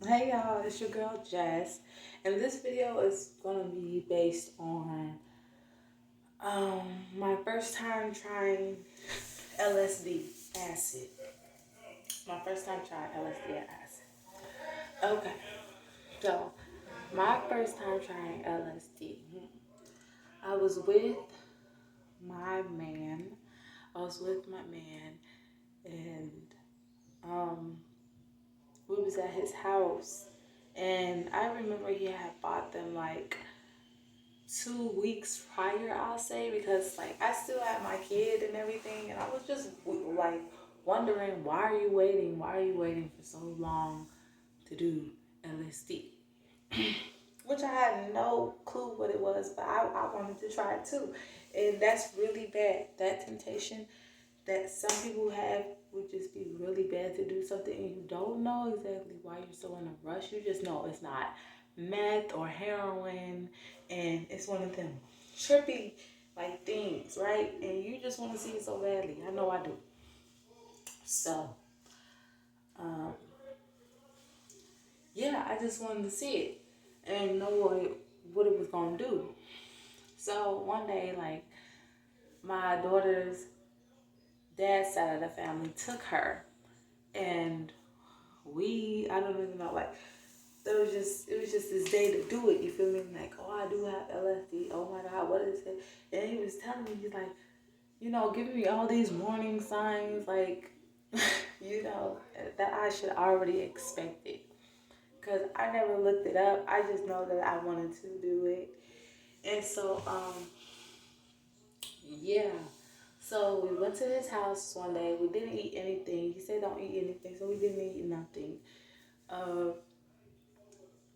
Hey y'all, it's your girl Jess, and this video is gonna be based on my first time trying LSD acid. My first time trying LSD acid. Okay, so my first time trying LSD, I was with my man. I was with my man, and um, we was at his house, and I remember he had bought them like 2 weeks prior, I'll say, because like I still had my kid and everything, and I was just like wondering, why are you waiting? Why are you waiting for so long to do LSD? Which I had no clue what it was, but I wanted to try it too. And that's really bad. That temptation that some people have would just be really bad to do something and you don't know exactly why you're so in a rush. You just know it's not meth or heroin, and it's one of them trippy like things, right? And you just want to see it so badly. I know I do. So, um, yeah, I just wanted to see it and know what it was gonna do. So one day, like my daughter's dad's side of the family took her, and I don't even know, like it was just this day to do it. You feel me? Like, oh, I do have LSD. Oh my God, what is it? And he was telling me, he's like, giving me all these warning signs, like, that I should already expect it. Cause I never looked it up. I just know that I wanted to do it, and so yeah. So we went to his house one day. We didn't eat anything. He said don't eat anything, so we didn't eat nothing. Uh,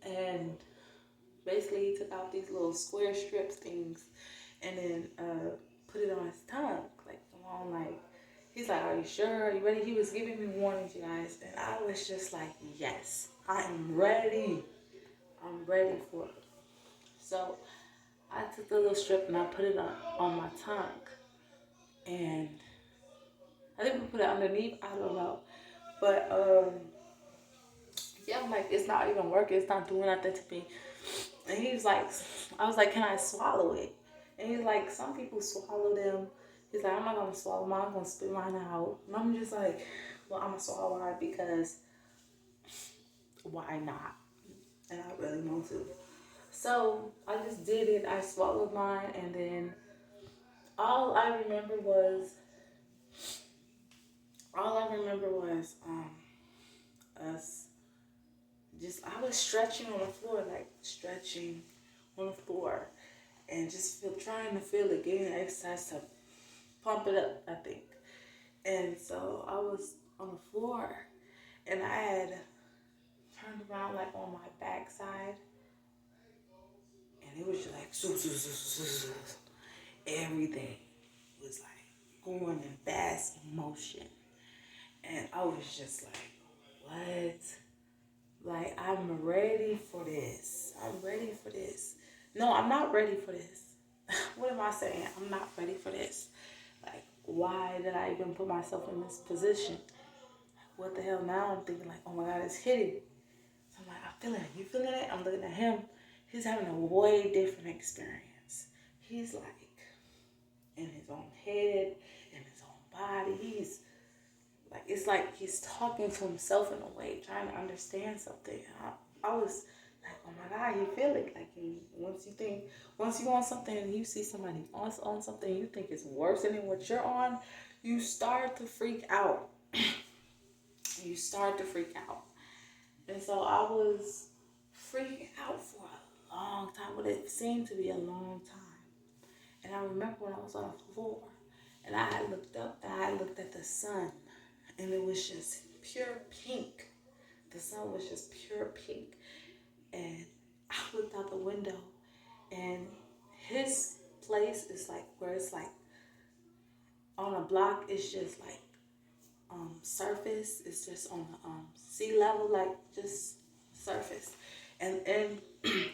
and basically he took out these little square strips things and then put it on his tongue, like along, like he's like, "Are you sure? Are you ready?" He was giving me warnings, you guys, and I was just like, "Yes, I am ready. I'm ready for it." So I took the little strip and I put it on my tongue, and I think we put it underneath. I don't know, but yeah, I'm like, it's not even working. It's not doing nothing to me. And he was like, I was like, "Can I swallow it?" And he's like, "Some people swallow them." He's like, "I'm not gonna swallow mine. I'm gonna spit mine out." And I'm just like, "Well, I'm gonna swallow mine because why not?" And I really want to. So I just did it. I swallowed mine, and then all I remember was us just, I was stretching on the floor, like stretching on the floor, and just trying to feel it, getting the exercise to pump it up, I think. And so I was on the floor, and I had turned around like on my backside, and it was just like everything was like going in fast motion, and I was just like, "What?" Like, I'm ready for this. I'm ready for this. No, I'm not ready for this. What am I saying? I'm not ready for this. Like, why did I even put myself in this position? What the hell? Now I'm thinking like, oh my God, it's hitting. So I'm like, I'm feeling it. You feeling it? I'm looking at him. He's having a way different experience. He's like in his own head, in his own body. He's like, it's like he's talking to himself in a way, trying to understand something. I was like, oh my God, you feel it. Like, once you on something and you see somebody else on something you think is worse than what you're on, you start to freak out. You start to freak out. And so I was freaking out for a long time, but it seemed to be a long time. And I remember when I was on the floor and I had looked up and I looked at the sun, and it was just pure pink. The sun was just pure pink. And I looked out the window, and his place is like where it's like on a block, it's just like surface. It's just on the sea level, like just surface. And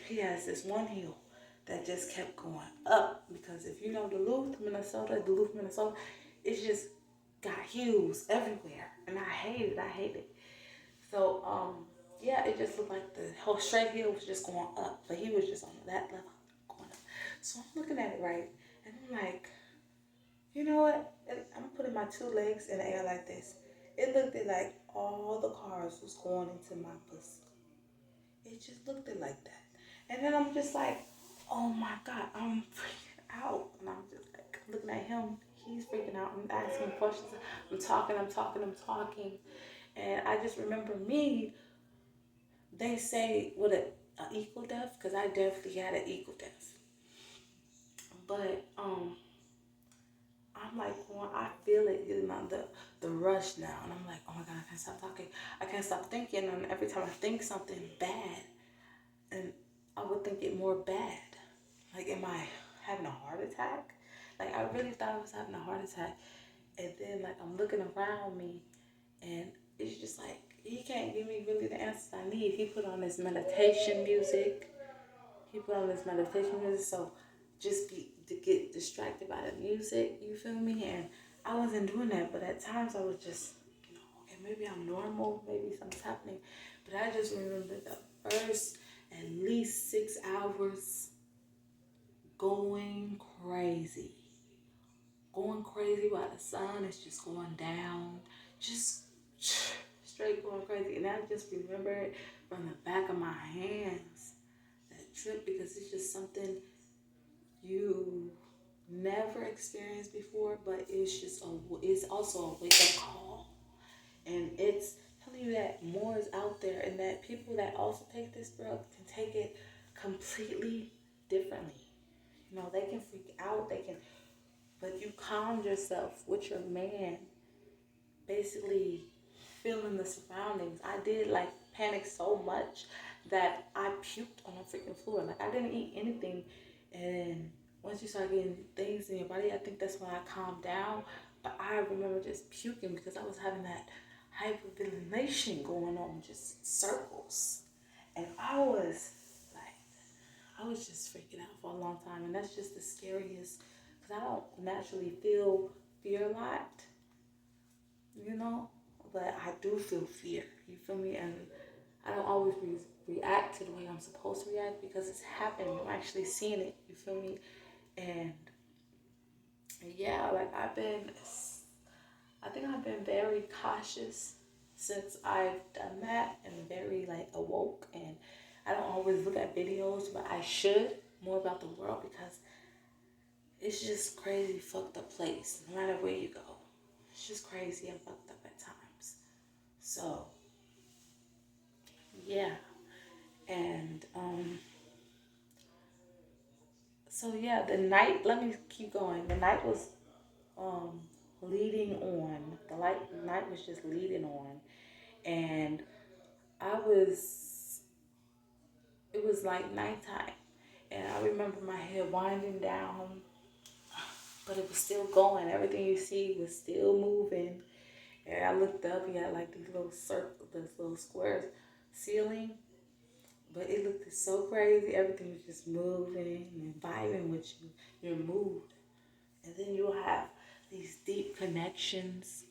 he has this one hill that just kept going up, because if you know Duluth, Minnesota, it's just got hills everywhere, and I hate it. So yeah, it it just looked like the whole straight hill was just going up, but he was just on that level going up. So I'm looking at it right, and I'm like, you know what? I'm putting my two legs in the air like this. It looked like all the cars was going into my pussy. It just looked like that. And then I'm just like, oh my God, I'm freaking out. And I'm just like looking at him. He's freaking out. I'm asking questions. I'm talking. And I just remember me, they say, what, a equal death? Because I definitely had an equal death. But I'm like, well, I feel it, you know, the rush now. And I'm like, oh my God, I can't stop talking. I can't stop thinking. And every time I think something bad, and I would think it more bad. Like, am I having a heart attack? Like, I really thought I was having a heart attack. And then, like, I'm looking around me, and it's just like, he can't give me really the answers I need. He put on his meditation music. So just to get distracted by the music, you feel me? And I wasn't doing that, but at times I was just, okay, maybe I'm normal, maybe something's happening. But I just remember the first at least 6 hours going crazy while the sun is just going down, just straight going crazy. And I just remember it from the back of my hands, that trip, because it's just something you never experienced before, but it's also a wake-up call. And it's telling you that more is out there, and that people that also take this drug can take it completely differently. You know, they can freak out, but you calm yourself with your man, basically feeling the surroundings. I did like panic so much that I puked on the freaking floor. Like, I didn't eat anything, and once you start getting things in your body, I think that's when I calmed down. But I remember just puking because I was having that hyperventilation going on, just circles. And I was just freaking out for a long time. And that's just the scariest, because I don't naturally feel fear a lot, you know? But I do feel fear, you feel me? And I don't always react to the way I'm supposed to react because it's happening. I'm actually seeing it, you feel me? And yeah, like I think I've been very cautious since I've done that, and very like awoke. And I don't always look at videos, but I should more about the world, because it's just crazy fucked up place no matter where you go. It's just crazy and fucked up at times. So yeah. And so yeah, the night, let me keep going. The night was um leading on. The night was just leading on. And I was it was like nighttime, and I remember my head winding down, but it was still going. Everything you see was still moving. And I looked up, you had like these little circles, these little squares ceiling, but it looked so crazy. Everything was just moving and vibing with you, your mood. And then you'll have these deep connections,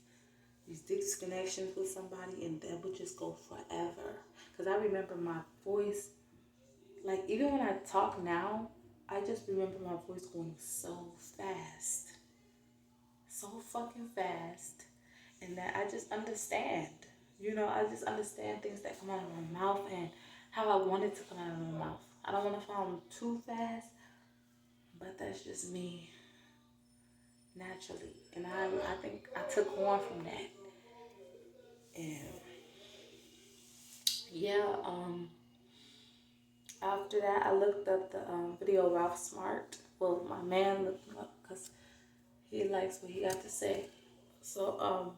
with somebody, and that would just go forever. Because I remember my voice, like, even when I talk now, I just remember my voice going so fast. So fucking fast. And that I just understand. You know, I just understand things that come out of my mouth and how I want it to come out of my mouth. I don't want to sound too fast, but that's just me naturally. And I think I took on from that. And yeah, after that, I looked up the video Ralph Smart. Well, my man looked him up because he likes what he got to say. So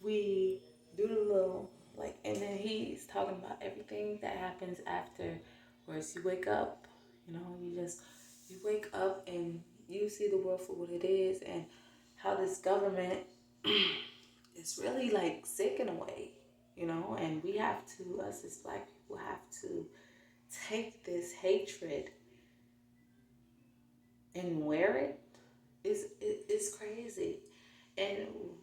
we do the little, like, and then he's talking about everything that happens after, whereas you wake up, you know, you wake up and you see the world for what it is, and how this government is really like sick in a way, you know, and we have to, us as black people, have to take this hatred and wear it. It's crazy. And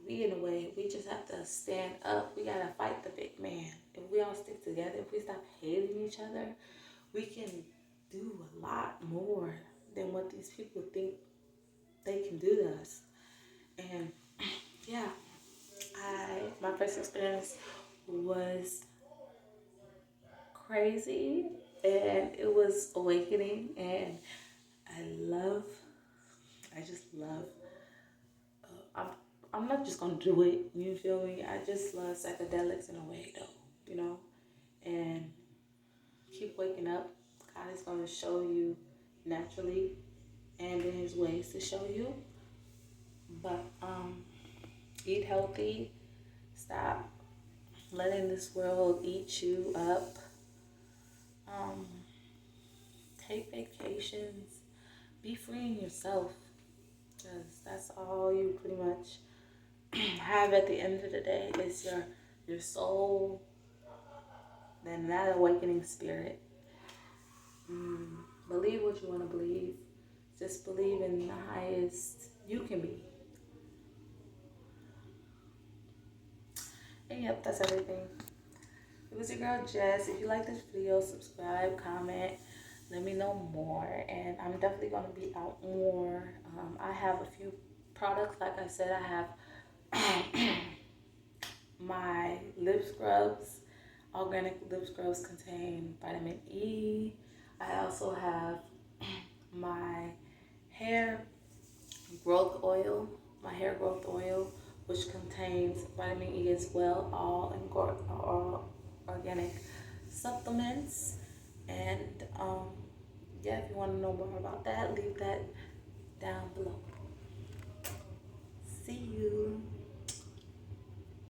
we, in a way, we just have to stand up. We gotta fight the big man. If we all stick together, if we stop hating each other, we can do a lot more than what these people think they can do to us. And yeah, my first experience was crazy and it was awakening, and I just love I'm I'm not just gonna do it, you feel me? I just love psychedelics in a way though, you know? And keep waking up. God is gonna show you naturally and in his ways to show you. But eat healthy, stop letting this world eat you up. Um, take vacations, be free in yourself, because that's all you pretty much have at the end of the day is your soul, then that awakening spirit. Believe what you want to believe. Just believe in the highest you can be. And yep, that's everything. It was your girl Jess. If you like this video, subscribe, comment, let me know more. And I'm definitely going to be out more. I have a few products. Like I said, I have my lip scrubs. Organic lip scrubs contain vitamin E. I also have my hair growth oil, which contains vitamin E as well, all organic supplements. And yeah, if you want to know more about that, leave that down below. See you.